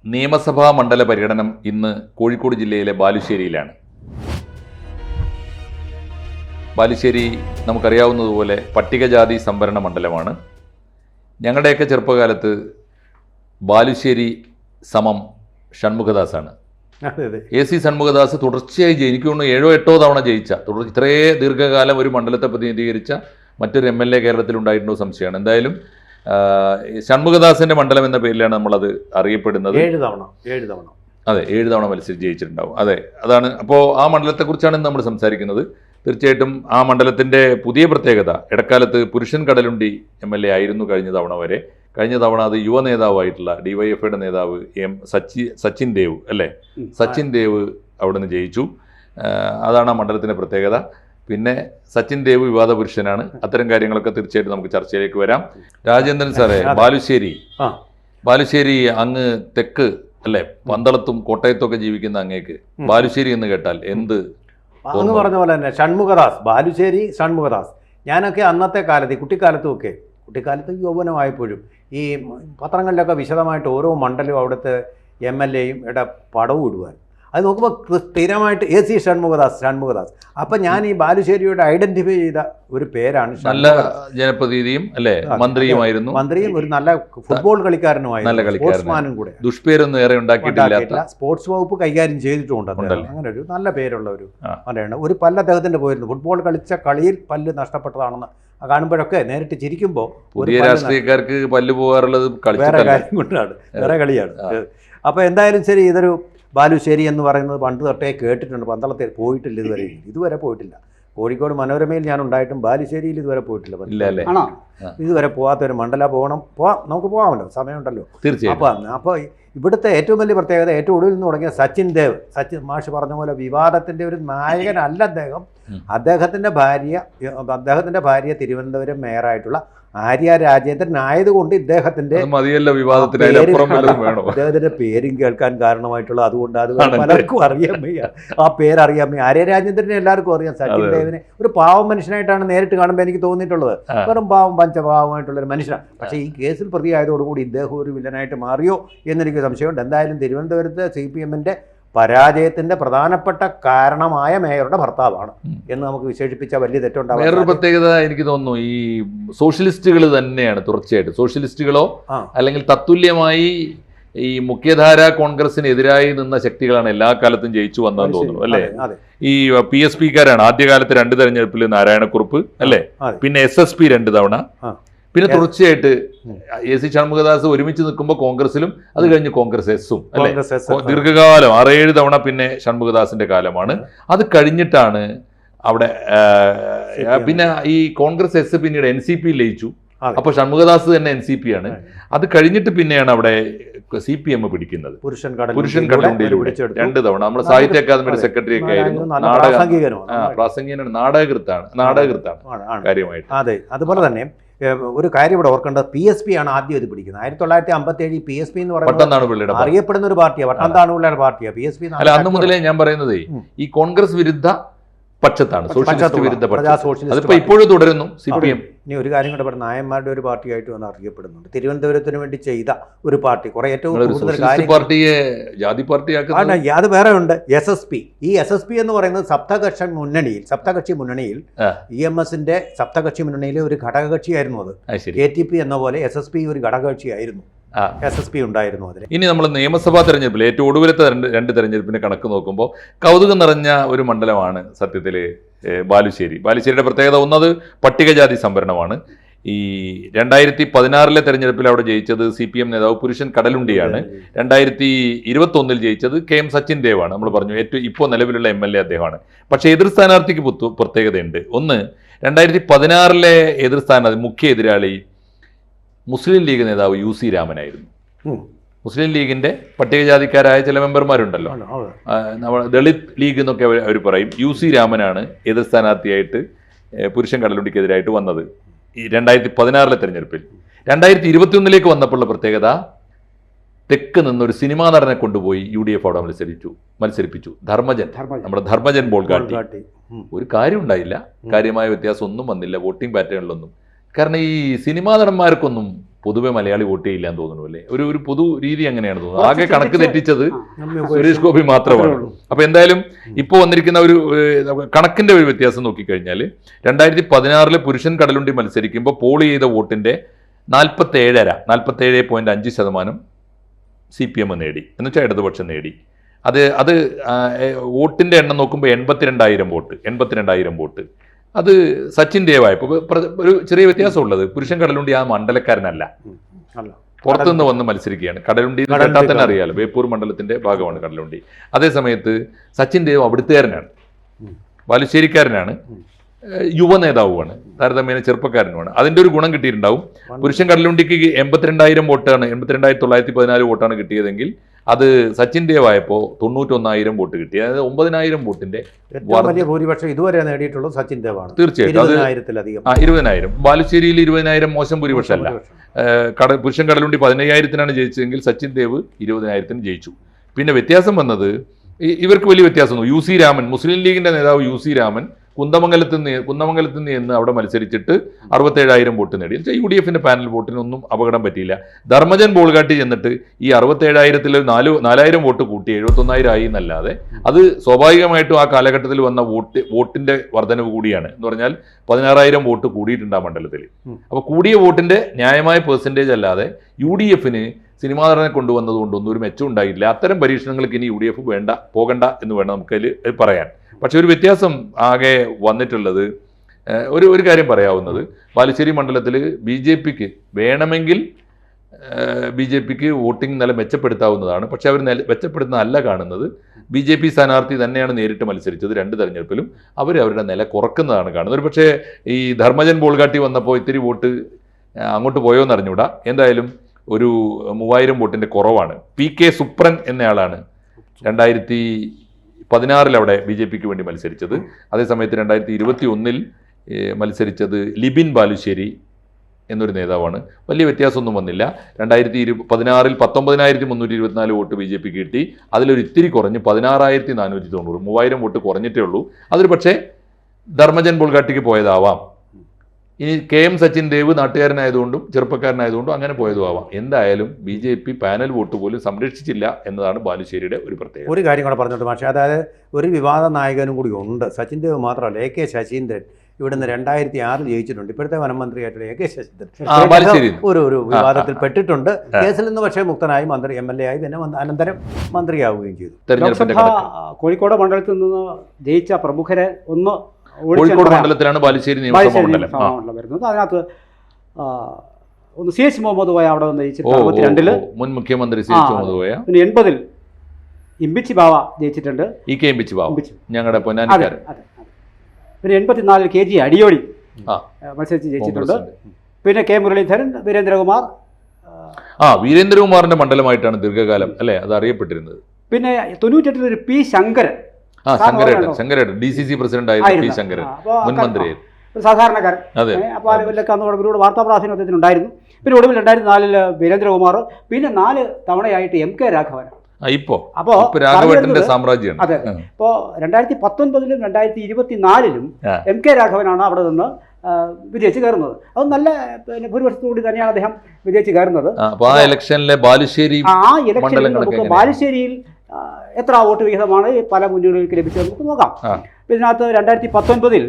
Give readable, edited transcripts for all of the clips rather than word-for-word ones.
നിയമസഭാ മണ്ഡല പര്യടനം ഇന്ന് കോഴിക്കോട് ജില്ലയിലെ ബാലുശ്ശേരിയിലാണ്. ബാലുശ്ശേരി നമുക്കറിയാവുന്നതുപോലെ പട്ടികജാതി സംവരണ മണ്ഡലമാണ്. ഞങ്ങളുടെയൊക്കെ ചെറുപ്പകാലത്ത് ബാലുശ്ശേരി സമം ഷൺമുഖദാസാണ്. AC ഷൺമുഖദാസ് തുടർച്ചയായി എനിക്ക് തോന്നുന്നു 7 8 തവണ ജയിച്ച ഇത്രയേ ദീർഘകാലം ഒരു മണ്ഡലത്തെ പ്രതിനിധീകരിച്ച മറ്റൊരു MLA കേരളത്തിൽ ഉണ്ടായിട്ടുണ്ടോ സംശയമാണ്. എന്തായാലും ഷൺമുഖദാസിന്റെ മണ്ഡലം എന്ന പേരിലാണ് നമ്മളത് അറിയപ്പെടുന്നത്. 7 തവണ അതെ, 7 തവണ മത്സരിച്ച് ജയിച്ചിട്ടുണ്ടാവും. അതെ, അതാണ്. അപ്പോൾ ആ മണ്ഡലത്തെക്കുറിച്ചാണ് നമ്മൾ സംസാരിക്കുന്നത്. തീർച്ചയായിട്ടും ആ മണ്ഡലത്തിന്റെ പുതിയ പ്രത്യേകത, ഇടക്കാലത്ത് പുരുഷൻ കടലുണ്ടി MLA ആയിരുന്നു കഴിഞ്ഞ തവണ വരെ. കഴിഞ്ഞ തവണ അത് യുവ നേതാവായിട്ടുള്ള DYFIയുടെ നേതാവ് സച്ചിൻ ദേവ് അല്ലേ, സച്ചിൻ ദേവ് അവിടെ നിന്ന് ജയിച്ചു. അതാണ് ആ മണ്ഡലത്തിന്റെ പ്രത്യേകത. പിന്നെ സച്ചിൻ ദേവ് വിവാദ പുരുഷനാണ്. അത്തരം കാര്യങ്ങളൊക്കെ തീർച്ചയായിട്ടും നമുക്ക് ചർച്ചയിലേക്ക് വരാം. രാജേന്ദ്രൻ സാറേ, ബാലുശ്ശേരി അങ്ങ് തെക്ക് അല്ലെ, പന്തളത്തും കോട്ടയത്തും ഒക്കെ ജീവിക്കുന്ന അങ്ങേക്ക് ബാലുശ്ശേരി എന്ന് കേട്ടാൽ എന്ത്? അങ്ങ് പറഞ്ഞ പോലെ തന്നെ ഷൺമുഖദാസ്, ബാലുശ്ശേരി ഷൺമുഖദാസ്. ഞാനൊക്കെ അന്നത്തെ കാലത്ത് കുട്ടിക്കാലത്ത് യൗവനമായപ്പോഴും ഈ പത്രങ്ങളിലൊക്കെ വിശദമായിട്ട് ഓരോ മണ്ഡലവും അവിടുത്തെ MLAയും പടവും ഇടുവാൻ. അത് നോക്കുമ്പോൾ സ്ഥിരമായിട്ട് AC ഷൺമുഖദാസ്. അപ്പം ഞാൻ ഈ ബാലുശ്ശേരിയോട് ഐഡന്റിഫൈ ചെയ്ത ഒരു പേരാണ്. നല്ല ജനപ്രതിനിധിയും അല്ലേ, മന്ത്രിയും ഒരു നല്ല ഫുട്ബോൾ കളിക്കാരനുമായിരുന്നു, സ്പോർട്സ്മാനും കൂടെ. ദുഷ്പേരൊന്നും ഏറെ ഉണ്ടാക്കിയിട്ടില്ല. സ്പോർട്സ് വകുപ്പ് കൈകാര്യം ചെയ്തിട്ടുണ്ട്. അങ്ങനെ ഒരു നല്ല പേരുള്ള ഒരു മലയാണ്. ഒരു പല്ല് അദ്ദേഹത്തിന്റെ പോയിരുന്നു. ഫുട്ബോൾ കളിച്ച കളിയിൽ പല്ല് നഷ്ടപ്പെട്ടതാണെന്ന് കാണുമ്പോഴൊക്കെ നേരിട്ട് ചിരിക്കുമ്പോൾ പുതിയ രാഷ്ട്രീയക്കാർക്ക് പല്ല് പോകാറുള്ളത് വേറെ കാര്യം കൊണ്ടാണ്, വേറെ കളിയാണ്. അപ്പോൾ എന്തായാലും ശരി, ഇതൊരു ബാലുശ്ശേരി എന്ന് പറയുന്നത് പണ്ട് തൊട്ടേ കേട്ടിട്ടുണ്ട്. പന്തളത്തിൽ പോയിട്ടില്ല, ഇതുവരെ പോയിട്ടില്ല. കോഴിക്കോട് മനോരമയിൽ ഞാൻ ഉണ്ടായിട്ടും ബാലുശ്ശേരിയിൽ ഇതുവരെ പോയിട്ടില്ല. ഇതുവരെ പോകാത്തൊരു മണ്ഡല നമുക്ക് പോകാമല്ലോ, സമയമുണ്ടല്ലോ. അപ്പോൾ ഇവിടുത്തെ ഏറ്റവും വലിയ പ്രത്യേകത, ഏറ്റവും ഒടുവിൽ നിന്ന് തുടങ്ങിയ സച്ചിൻ മാഷ് പറഞ്ഞ പോലെ വിവാദത്തിന്റെ ഒരു നായകനല്ല അദ്ദേഹം. അദ്ദേഹത്തിന്റെ ഭാര്യ തിരുവനന്തപുരം മേയറായിട്ടുള്ള ആര്യ രാജേന്ദ്രൻ ആയതുകൊണ്ട് ഇദ്ദേഹത്തിന്റെ പേരും കേൾക്കാൻ കാരണമായിട്ടുള്ള അതുകൊണ്ട് അത് പലർക്കും അറിയാൻ വയ്യ, ആ പേരറിയാൻ വയ്യ. ആര്യ രാജേന്ദ്രനെ എല്ലാവർക്കും അറിയാം. സച്ചിൻ ദേവിനെ ഒരു പാവം മനുഷ്യനായിട്ടാണ് നേരിട്ട് കാണുമ്പോൾ എനിക്ക് തോന്നിയിട്ടുള്ളത്. വെറും പഞ്ചപാവമായിട്ടുള്ളൊരു മനുഷ്യനാണ്. പക്ഷേ ഈ കേസിൽ പ്രതിയായതോടുകൂടി ഇദ്ദേഹം ഒരു വില്ലനായിട്ട് മാറിയോ എന്നെനിക്ക് സംശയമുണ്ട്. എന്തായാലും തിരുവനന്തപുരത്ത് CPM-ന്റെ പരാജയത്തിന്റെ പ്രധാനപ്പെട്ട കാരണമായ മേയറുടെ ഭർത്താവാണ് എന്ന് നമുക്ക് വിശേഷിപ്പിച്ച വലിയ തെറ്റുണ്ടാവും. വേറൊരു പ്രത്യേകത എനിക്ക് തോന്നുന്നു, ഈ സോഷ്യലിസ്റ്റുകൾ തന്നെയാണ് തുടർച്ചയായിട്ട്. സോഷ്യലിസ്റ്റുകളോ അല്ലെങ്കിൽ തത്തുല്യമായി ഈ മുഖ്യധാര കോൺഗ്രസിനെതിരായി നിന്ന ശക്തികളാണ് എല്ലാ കാലത്തും ജയിച്ചു വന്നതെന്ന് തോന്നുന്നു അല്ലേ. ഈ PSP-കാരാണ് ആദ്യകാലത്ത് 2 തെരഞ്ഞെടുപ്പിൽ നാരായണക്കുറുപ്പ് അല്ലേ, പിന്നെ SSP 2 തവണ, പിന്നെ തുടർച്ചയായിട്ട് AC ഷൺമുഖദാസ് ഒരുമിച്ച് നിൽക്കുമ്പോൾ കോൺഗ്രസിലും, അത് കഴിഞ്ഞ് കോൺഗ്രസ് എസും അല്ലെ, ദീർഘകാലം 6-7 തവണ പിന്നെ ഷൺമുഖദാസിന്റെ കാലമാണ്. അത് കഴിഞ്ഞിട്ടാണ് അവിടെ പിന്നെ ഈ കോൺഗ്രസ് എസ് പിന്നീട് NCP ലയിച്ചു. അപ്പൊ ഷൺമുഖദാസ് തന്നെ NCP ആണ്. അത് കഴിഞ്ഞിട്ട് പിന്നെയാണ് അവിടെ CPM പിടിക്കുന്നത്. പുരുഷൻ കടലുണ്ടിയിലൂടെ 2 തവണ. നമ്മുടെ സാഹിത്യ അക്കാദമിയുടെ സെക്രട്ടറി ഒക്കെ ആയിരുന്നു. പ്രാസംഗികനാണ്, നാടകകൃത്താണ് കാര്യമായിട്ട്. അതെ, അതുപോലെ തന്നെ ഒരു കാര്യം ഇവിടെ ഓർക്കേണ്ടത്, PSP ആണ് ആദ്യം ഇത് പിടിക്കുന്നത്. 1957 PSP എന്ന് പറയുന്നത് അറിയപ്പെടുന്ന ഒരു പാർട്ടിയാണ്, വട്ടംതാണുള്ള പാർട്ടിയാണ് PSP. അല്ല, അന്ന് മുതലേ ഞാൻ പറയുന്നത് ഈ കോൺഗ്രസ് വിരുദ്ധ പക്ഷത്താണ്, സോഷ്യലിസ്റ്റ് വിരുദ്ധ പക്ഷം. അതിപ്പോ ഇപ്പോഴും തുടരുന്നു CPM. ഇനി ഒരു കാര്യം കൂടെ പറഞ്ഞ, നായന്മാരുടെ ഒരു പാർട്ടിയായിട്ട് വന്ന് അറിയപ്പെടുന്നുണ്ട്. തിരുവനന്തപുരത്തിന് വേണ്ടി ചെയ്ത ഒരു പാർട്ടി, കുറെ ഏറ്റവും കൂടുതൽ പാർട്ടിയെ ജാതി പാർട്ടിയാക്കുന്ന അത് വേറെ ഉണ്ട്. SSP. ഈ SSP എന്ന് പറയുന്നത് സപ്തകക്ഷി മുന്നണിയിൽ EMS-ന്റെ സപ്തകക്ഷി മുന്നണിയിലെ ഒരു ഘടകകക്ഷിയായിരുന്നു. അത് KTP എന്ന പോലെ SSP ഒരു ഘടകകക്ഷിയായിരുന്നു. SSP ഉണ്ടായിരുന്നു അതിൽ. ഇനി നമ്മൾ നിയമസഭാ തെരഞ്ഞെടുപ്പിൽ ഏറ്റവും ഒടുവിലത്തെ 2 തെരഞ്ഞെടുപ്പിന്റെ കണക്ക് നോക്കുമ്പോൾ കൗതുകം നിറഞ്ഞ ഒരു മണ്ഡലമാണ് സത്യത്തിൽ ബാലുശ്ശേരിയുടെ പ്രത്യേകത. ഒന്നത് പട്ടികജാതി സംവരണമാണ്. ഈ 2016 തെരഞ്ഞെടുപ്പിൽ അവിടെ ജയിച്ചത് CPM നേതാവ് പുരുഷൻ കടലുണ്ടിയാണ്. 2021 ജയിച്ചത് KM സച്ചിൻ ദേവാണ്. നമ്മൾ പറഞ്ഞു ഏറ്റവും ഇപ്പോൾ നിലവിലുള്ള MLA അദ്ദേഹമാണ്. പക്ഷേ എതിർ സ്ഥാനാർത്ഥിക്ക് പ്രത്യേകതയുണ്ട്. ഒന്ന്, 2016 എതിർ സ്ഥാനാർത്ഥി മുഖ്യ എതിരാളി മുസ്ലിം ലീഗ് നേതാവ് UC രാമനായിരുന്നു. മുസ്ലിം ലീഗിന്റെ പട്ടികജാതിക്കാരായ ചില മെമ്പർമാരുണ്ടല്ലോ, ദളിത് ലീഗ് എന്നൊക്കെ അവർ പറയും. UC രാമനാണ് എതിർ സ്ഥാനാർത്ഥിയായിട്ട് പുരുഷൻ കടലുണ്ടിക്കെതിരായിട്ട് വന്നത് ഈ 2016 തെരഞ്ഞെടുപ്പിൽ. 2021 വന്നപ്പോഴുള്ള പ്രത്യേകത, തെക്ക് നിന്നൊരു സിനിമാ നടനെ കൊണ്ടുപോയി UDF അവിടെ മത്സരിപ്പിച്ചു. നമ്മുടെ ധർമ്മജൻ ബോൾഗാട്ടി. ഒരു കാര്യം ഉണ്ടായില്ല, കാര്യമായ വ്യത്യാസം ഒന്നും വന്നില്ല വോട്ടിംഗ് പാറ്റേണിലൊന്നും. കാരണം ഈ സിനിമാ നടന്മാർക്കൊന്നും പൊതുവെ മലയാളി വോട്ട് ചെയ്യില്ല എന്ന് തോന്നുന്നു അല്ലേ? ഒരു പൊതു രീതി അങ്ങനെയാണ് തോന്നുന്നത്. ആകെ കണക്ക് തെറ്റിച്ചത് സുരേഷ് ഗോപി മാത്രമാണ്. അപ്പൊ എന്തായാലും ഇപ്പോൾ വന്നിരിക്കുന്ന ഒരു കണക്കിന്റെ ഒരു വ്യത്യാസം നോക്കിക്കഴിഞ്ഞാൽ 2016 പുരുഷൻ കടലുണ്ടി മത്സരിക്കുമ്പോൾ പോൾ ചെയ്ത വോട്ടിന്റെ 47.5% CPM നേടി, എന്നുവെച്ചാൽ ഇടതുപക്ഷം നേടി. അത് വോട്ടിന്റെ എണ്ണം നോക്കുമ്പോൾ 82,000 വോട്ട്. അത് സച്ചിൻ ദേവ് ആയപ്പോൾ ഒരു ചെറിയ വ്യത്യാസമുള്ളത്, പുരുഷൻ കടലുണ്ടി ആ മണ്ഡലക്കാരനല്ല, പുറത്തുനിന്ന് വന്ന് മത്സരിക്കുകയാണ്. കടലുണ്ടി കേട്ടാൽ തന്നെ അറിയാലോ, ബേപ്പൂർ മണ്ഡലത്തിന്റെ ഭാഗമാണ് കടലുണ്ടി. അതേ സമയത്ത് സച്ചിൻ ദേവ് അവിടുത്തുകാരനാണ്, ബാലുശ്ശേരിക്കാരനാണ്, യുവ നേതാവുമാണ്, താരതമ്യേന ചെറുപ്പക്കാരനുമാണ്. അതിന്റെ ഒരു ഗുണം കിട്ടിയിട്ടുണ്ടാവും. പുരുഷൻ കടലുണ്ടിക്ക് 82,000 വോട്ടാണ്, 82,914 വോട്ടാണ് കിട്ടിയതെങ്കിൽ അത് സച്ചിൻ ദേവ് ആയപ്പോൾ 91,000 വോട്ട് കിട്ടി. അതായത് 9,000 വോട്ടിന്റെ വലിയ ഭൂരിപക്ഷം ഇതുവരെ നേടിയിട്ടുള്ളത് സച്ചിൻ ദേവ് ആണ്. തീർച്ചയായിട്ടും 20,000. ബാലുശ്ശേരിയിൽ 20,000 മോശം ഭൂരിപക്ഷമല്ല. പുരുഷൻ കടലുണ്ടി 15,000-നാണ് ജയിച്ചതെങ്കിൽ സച്ചിൻ ദേവ് 20,000-ന് ജയിച്ചു. പിന്നെ വ്യത്യാസം വന്നത് ഇവർക്ക് വലിയ വ്യത്യാസം. UC രാമൻ, മുസ്ലിം ലീഗിന്റെ നേതാവ് UC രാമൻ കുന്ദമംഗലത്ത് നിന്ന് എന്ന് അവിടെ മത്സരിച്ചിട്ട് 67,000 വോട്ട് നേടി. UDFന്റെ പാനൽ വോട്ടിനൊന്നും അപകടം പറ്റിയില്ല. ധർമ്മജൻ ബോൾഗാട്ടി ചെന്നിട്ട് ഈ 67,000-ൽ 4,000 വോട്ട് കൂട്ടി 71,000 ആയി എന്നല്ലാതെ അത് സ്വാഭാവികമായിട്ടും ആ കാലഘട്ടത്തിൽ വന്ന വോട്ടിന്റെ വർധനവ് കൂടിയാണ്. എന്ന് പറഞ്ഞാൽ 16,000 വോട്ട് കൂടിയിട്ടുണ്ട് ആ മണ്ഡലത്തിൽ. അപ്പോൾ കൂടിയ വോട്ടിന്റെ ന്യായമായ പെർസെൻറ്റേജ് അല്ലാതെ UDFന് സിനിമാ നടനെ കൊണ്ടുവന്നത് കൊണ്ടൊന്നും ഒരു മെച്ചം ഉണ്ടായില്ല. അത്തരം പരീക്ഷണങ്ങൾക്ക് ഇനി UDF പോകണ്ട എന്ന് വേണം നമുക്കതിൽ പറയാൻ. പക്ഷെ ഒരു വ്യത്യാസം ആകെ വന്നിട്ടുള്ളത്, ഒരു കാര്യം പറയാവുന്നത്, ബാലുശ്ശേരി മണ്ഡലത്തിൽ BJPക്ക് വേണമെങ്കിൽ BJPക്ക് വോട്ടിംഗ് നില മെച്ചപ്പെടുത്താവുന്നതാണ്. പക്ഷെ അവർ മെച്ചപ്പെടുത്തുന്നതല്ല കാണുന്നത്. BJP സ്ഥാനാർത്ഥി തന്നെയാണ് നേരിട്ട് മത്സരിച്ചത് 2 തെരഞ്ഞെടുപ്പിലും. അവരുടെ നില കുറക്കുന്നതാണ് കാണുന്നത്. ഒരു പക്ഷേ ഈ ധർമ്മജൻ ബോൾഗാട്ടി വന്നപ്പോൾ ഇത്തിരി വോട്ട് അങ്ങോട്ട് പോയോ എന്ന് അറിഞ്ഞൂടാ. എന്തായാലും ഒരു 3,000 വോട്ടിന്റെ കുറവാണ്. PK സുപ്രൻ എന്നയാളാണ് 2016 അവിടെ BJPക്ക് വേണ്ടി മത്സരിച്ചത്. അതേസമയത്ത് 2021 മത്സരിച്ചത് ലിബിൻ ബാലുശ്ശേരി എന്നൊരു നേതാവാണ്. വലിയ വ്യത്യാസമൊന്നും വന്നില്ല. 2016 19,324 വോട്ട് BJPക്ക് കിട്ടി. അതിലൊരു ഇത്തിരി കുറഞ്ഞ് 16,490, 3,000 വോട്ട് കുറഞ്ഞിട്ടേ ഉള്ളൂ. അതൊരു പക്ഷേ ധർമ്മജൻ ബോൾഗാട്ടിക്ക് പോയതാവാം. ഇനി KM സച്ചിൻ ദേവ് നാട്ടുകാരനായതുകൊണ്ടും ചെറുപ്പക്കാരനായതുകൊണ്ടും അങ്ങനെ പോയതും ആവാം. എന്തായാലും BJP പാനൽ വോട്ട് പോലും സംരക്ഷിച്ചില്ല എന്നതാണ് ബാലുശ്ശേരിയുടെ ഒരു പ്രത്യേകത. ഒരു കാര്യം കൂടെ പറഞ്ഞിട്ട്, പക്ഷേ അതായത് ഒരു വിവാദ നായകനും കൂടി ഉണ്ട്. സച്ചിൻ ദേവ് മാത്രമല്ല, AK ശശീന്ദ്രൻ ഇവിടുന്ന് 2006 ജയിച്ചിട്ടുണ്ട്. ഇപ്പോഴത്തെ വനമന്ത്രിയായിട്ടുള്ള AK ശശീന്ദ്രൻ ഒരു വിവാദത്തിൽ പെട്ടിട്ടുണ്ട്. കേസിൽ നിന്ന് പക്ഷേ മുക്തനായി MLA ആയി, പിന്നെ അനന്തരം മന്ത്രിയാവുകയും ചെയ്തു. കോഴിക്കോട് മണ്ഡലത്തിൽ നിന്ന് ജയിച്ച പ്രമുഖരെ കോഴിക്കോട് മണ്ഡലത്തിലാണ് ബാലുശ്ശേരി നിയമസഭാ മണ്ഡലം വരുന്നത്. അതിനകത്ത് ഒന്ന് CH മുഹമ്മദ് കോയ അവിടെ വന്ന് ജയിച്ചിട്ട് 62-ൽ മുൻ മുഖ്യമന്ത്രി CH മുഹമ്മദ് കോയ. പിന്നെ 80-ൽ ഇമ്പിച്ചി ബാവ ജയിച്ചിട്ടുണ്ട്. EK ഇമ്പിച്ചി ബാവ ഞങ്ങളുടെ പൊന്നാനിക്കാരൻ. പിന്നെ 84-ൽ KG അടിയോടി മത്സരിച്ച് ജയിച്ചിട്ടുണ്ട്. പിന്നെ K മുരളീധരൻ, വീരേന്ദ്രകുമാർ. വീരേന്ദ്രകുമാറിന്റെ മണ്ഡലമായിട്ടാണ് ദീർഘകാലം അല്ലെ അത് അറിയപ്പെട്ടിരുന്നത്. പിന്നെ 98-ൽ ഒരു P ശങ്കരൻ, ശങ്കരേട്ടൻ DCC പ്രസിഡന്റ് ആയിരുന്നു. P ശങ്കരൻ മുൻ മന്ത്രിയായിരുന്നു, ഒരു സാധാരണക്കാരൻ. അപ്പോൾ ആരെങ്കിലൊക്കെ അന്ന് ഇവരോട് വാർത്താ പ്രാധാന്യത്തിൽ ഉണ്ടായിരുന്നു. പിന്നെ ഒടുവിൽ 2004-ൽ വീരേന്ദ്രകുമാർ, പിന്നെ 4 തവണയായിട്ട് MK രാഘവൻ. അപ്പോൾ രാഘവന്റെ സാമ്രാജ്യമാണ്. അതെ. ഇപ്പോൾ 2019-ലും 2024-ലും MK രാഘവനാണ് അവിടെ നിന്ന് വിജയിച്ച് കയറുന്നത്. അത് നല്ല ഭൂരിപക്ഷത്തോടുകൂടി തന്നെയാണ് അദ്ദേഹം വിജയിച്ച് കയറുന്നത്. ആ ഇലക്ഷനിലെ ബാലുശ്ശേരി നമുക്ക് ബാലുശ്ശേരിയിൽ എത്ര വോട്ട് വിഹിതമാണ് പല മുന്നണികൾക്ക് ലഭിച്ചത് നമുക്ക് നോക്കാം. ഇതിനകത്ത് 2019-ൽ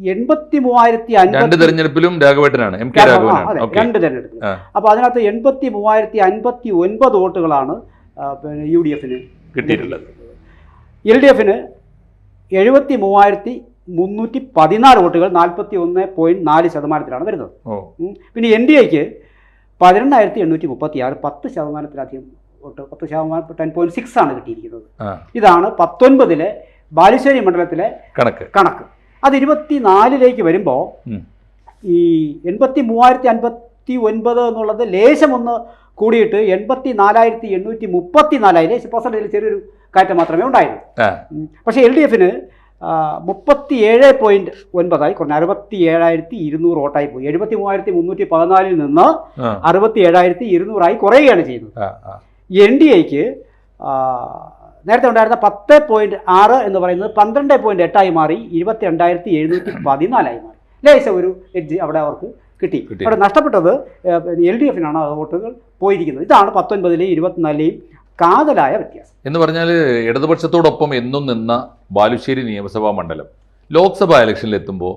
83,050 തെരഞ്ഞെടുപ്പിലും രാഘവേട്ടനാണ്, MK രാഘവനാണ്. 2 തെരഞ്ഞെടുപ്പിൽ. അപ്പോൾ അതിനകത്ത് 83,059 വോട്ടുകളാണ് UDFന് കിട്ടിയിട്ടുള്ളത്. LDFന് 73,314 വോട്ടുകൾ, 41.4% വരുന്നത്. പിന്നെ NDAക്ക് 18,836, 10%-ലധികം വോട്ട്, 10%, 10.6 കിട്ടിയിരിക്കുന്നത്. ഇതാണ് 19-ലെ ബാലുശ്ശേരി മണ്ഡലത്തിലെ കണക്ക്. അത് 24-ലേക്ക് വരുമ്പോൾ ഈ 83,059 എന്നുള്ളത് ലേശമൊന്ന് കൂടിയിട്ട് 84,834 ലേശം ചെറിയൊരു കയറ്റം മാത്രമേ ഉണ്ടായിരുന്നു. പക്ഷേ LDFന് 37.9 കുറഞ്ഞ 67,200 വോട്ടായി പോയി. 73,314 നിന്ന് 67,200 കുറയുകയാണ് ചെയ്യുന്നത്. NDAക്ക് നേരത്തെ ഉണ്ടായിരുന്ന 10.6 എന്ന് പറയുന്നത് 12.8 മാറി 22,714 മാറി. ലേശം ഒരു എഡ്ജ് അവിടെ അവർക്ക് കിട്ടി. അവിടെ നഷ്ടപ്പെട്ടത് LDF വോട്ടുകൾ പോയിരിക്കുന്നത്. ഇതാണ് 19-ലെയും 24-ലെയും കാതലായ വ്യത്യാസം. എന്ന് പറഞ്ഞാൽ ഇടതുപക്ഷത്തോടൊപ്പം എന്നും നിന്ന ബാലുശ്ശേരി നിയമസഭാ മണ്ഡലം ലോക്സഭാ ഇലക്ഷനിൽ എത്തുമ്പോൾ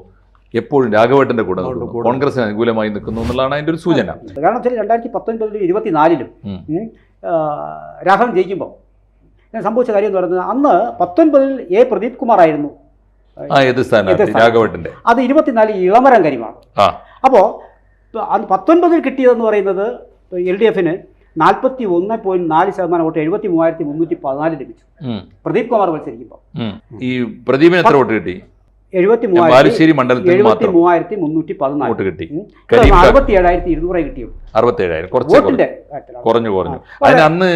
എപ്പോഴും രാഘവേട്ടന്റെ കൂടെ നിൽക്കുന്നു, കോൺഗ്രസിന് അനുകൂലമായി നിൽക്കുന്നു എന്നുള്ളതാണ് അതിന്റെ ഒരു സൂചന. കാരണം വെച്ചാൽ 2019-ലും 24-ലും രാഘവൻ ജയിക്കുമ്പോൾ സംഭവിച്ച കാര്യം എന്ന് പറയുന്നത്, അന്ന് 19-ൽ പ്രദീപ് കുമാർ ആയിരുന്നു രാഘവേട്ടന്റെ, അത് 24 ഇളമരം കരിമാണ്. അപ്പോൾ 19-ൽ കിട്ടിയതെന്ന് പറയുന്നത് LDFന് 41.4% വോട്ട് 73,314 ലഭിച്ചു. പ്രദീപ് കുമാർ മത്സരിക്കുമ്പോൾ ഈ പ്രദീപിന് എത്ര വോട്ട് കിട്ടി? 73,314 വോട്ട് കിട്ടി. 67,200 കിട്ടിയുള്ളൂ. 67,000 കുറഞ്ഞു. അതിന് അന്ന്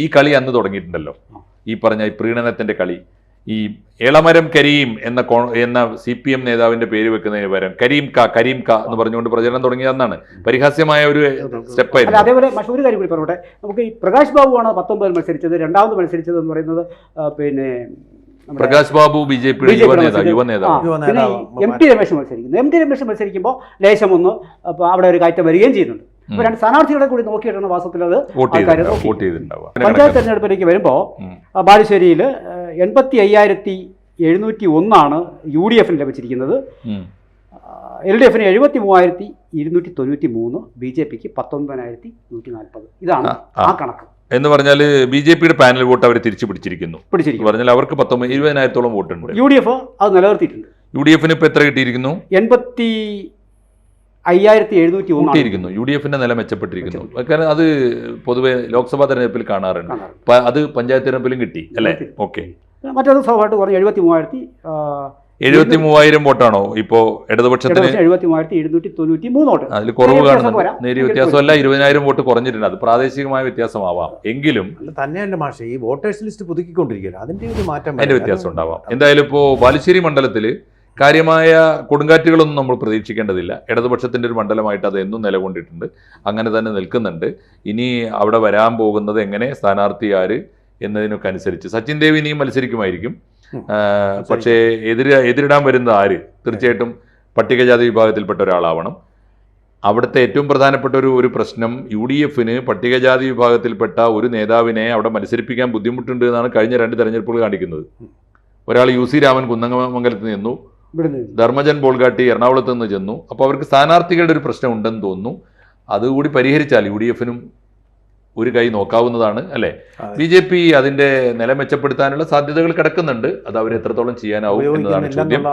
ഈ കളി അന്ന് തുടങ്ങിയിട്ടുണ്ടല്ലോ, ഈ പറഞ്ഞ ഈ പ്രീണനത്തിന്റെ കളി. ഈ എളമരം കരീം എന്ന CPM നേതാവിന്റെ പേര് വെക്കുന്നതിന് പകരം കരീം ക എന്ന് പറഞ്ഞുകൊണ്ട് പ്രചരണം തുടങ്ങിയതെന്നാണ്. പരിഹാസ്യമായ ഒരു സ്റ്റെപ്പായിരുന്നു. അതേപോലെ മറ്റൊരു കാര്യം കൂടി പറഞ്ഞോട്ടെ, നമുക്ക് ഈ പ്രകാശ് ബാബുവാണ് 19-ൽ മത്സരിച്ചത്. രണ്ടാമത് മത്സരിച്ചത് എന്ന് പറയുന്നത് പ്രകാശ് ബാബു BJPയുടെ യുവ നേതാവ്. പിന്നെ MT രമേശ് മത്സരിക്കുന്നു. MT രമേശ് മത്സരിക്കുമ്പോൾ ലേശം ഒന്ന് അവിടെ ഒരു കയറ്റം വരികയും ചെയ്യുന്നുണ്ട്. അപ്പോൾ രണ്ട് സ്ഥാനാർത്ഥികളെ കൂടി നോക്കിയിട്ടാണ് വാസ്തവത്തിൽ അത് പഞ്ചായത്ത് തെരഞ്ഞെടുപ്പിലേക്ക് വരുമ്പോൾ ബാലുശ്ശേരിയിൽ 85,701 UDFന് ലഭിച്ചിരിക്കുന്നത്. LDFന് 73,293, BJPക്ക് 19,140. ഇതാണ് ആ കണക്ക്. എന്ന് പറഞ്ഞാൽ BJPയുടെ പാനൽ വോട്ട് അവർ തിരിച്ചു പിടിച്ചിരിക്കുന്നു. പറഞ്ഞാൽ അവർക്ക് 20,000-ഓളം വോട്ടുണ്ട്. UDF അത് നിലനിർത്തിയിട്ടുണ്ട്. UDFന് ഇപ്പൊ എത്ര കിട്ടിയിരിക്കുന്നു? 85,701 UDFന്റെ നില മെച്ചപ്പെട്ടിരിക്കുന്നു. കാരണം അത് പൊതുവെ ലോക്സഭാ തെരഞ്ഞെടുപ്പിൽ കാണാറുണ്ട്. അത് പഞ്ചായത്ത് തെരഞ്ഞെടുപ്പിലും കിട്ടി അല്ലേ? ഓക്കെ. മറ്റത് സ്വാഭാവികമായിട്ട് പറഞ്ഞു 73,000 വോട്ടാണോ ഇപ്പോ ഇടതുപക്ഷത്തിന്? 73,793 വോട്ട്. അതിൽ കുറവ് കാണുന്നു. നേരിയ വ്യത്യാസമല്ല, 20,000 വോട്ട് കുറഞ്ഞിട്ടുണ്ട്. അത് പ്രാദേശികമായ വ്യത്യാസമാവാം. എങ്കിലും തന്നെയല്ല മാഷേ, ഈ വോട്ടേഴ്സ് ലിസ്റ്റ് പുതുക്കിക്കൊണ്ടിരിക്കുകയാണ്, അതിന്റെ ഒരു മാറ്റം, അതിന്റെ വ്യത്യാസം ഉണ്ടാവാം. എന്തായാലും ഇപ്പോ ബാലുശ്ശേരി മണ്ഡലത്തിൽ കാര്യമായ കൊടുങ്കാറ്റുകളൊന്നും നമ്മൾ പ്രതീക്ഷിക്കേണ്ടതില്ല. ഇടതുപക്ഷത്തിന്റെ ഒരു മണ്ഡലമായിട്ട് അത് എന്നും നിലകൊണ്ടിട്ടുണ്ട്, അങ്ങനെ തന്നെ നിൽക്കുന്നുണ്ട്. ഇനി അവിടെ വരാൻ പോകുന്നത് എങ്ങനെ, സ്ഥാനാർത്ഥി ആര് എന്നതിനൊക്കെ അനുസരിച്ച് സച്ചിൻ ദേവ് ഇനിയും മത്സരിക്കുമായിരിക്കും. പക്ഷേ എതിരിടാൻ വരുന്നത് ആര്? തീർച്ചയായിട്ടും പട്ടികജാതി വിഭാഗത്തിൽപ്പെട്ട ഒരാളാവണം. അവിടുത്തെ ഏറ്റവും പ്രധാനപ്പെട്ട ഒരു പ്രശ്നം UDFന് പട്ടികജാതി വിഭാഗത്തിൽപ്പെട്ട ഒരു നേതാവിനെ അവിടെ മത്സരിപ്പിക്കാൻ ബുദ്ധിമുട്ടുണ്ട് എന്നാണ് കഴിഞ്ഞ 2 തെരഞ്ഞെടുപ്പുകൾ കാണിക്കുന്നത്. ഒരാൾ UC രാമൻ കുന്നമംഗലത്ത് നിന്നു, ധർമ്മജൻ ബോൾഗാട്ടി എറണാകുളത്ത് നിന്ന് ചെന്നു. അപ്പോൾ അവർക്ക് സ്ഥാനാർത്ഥികളുടെ ഒരു പ്രശ്നം ഉണ്ടെന്ന് തോന്നുന്നു. അതുകൂടി പരിഹരിച്ചാൽ UDFനും ഒരു കൈ നോക്കാവുന്നതാണ് അല്ലേ? BJP അതിന്റെ നില മെച്ചപ്പെടുത്താനുള്ള സാധ്യതകൾ കിടക്കുന്നുണ്ട്. അത് അവർ എത്രത്തോളം ചെയ്യാനാവും എന്നതാണ് ചോദ്യം.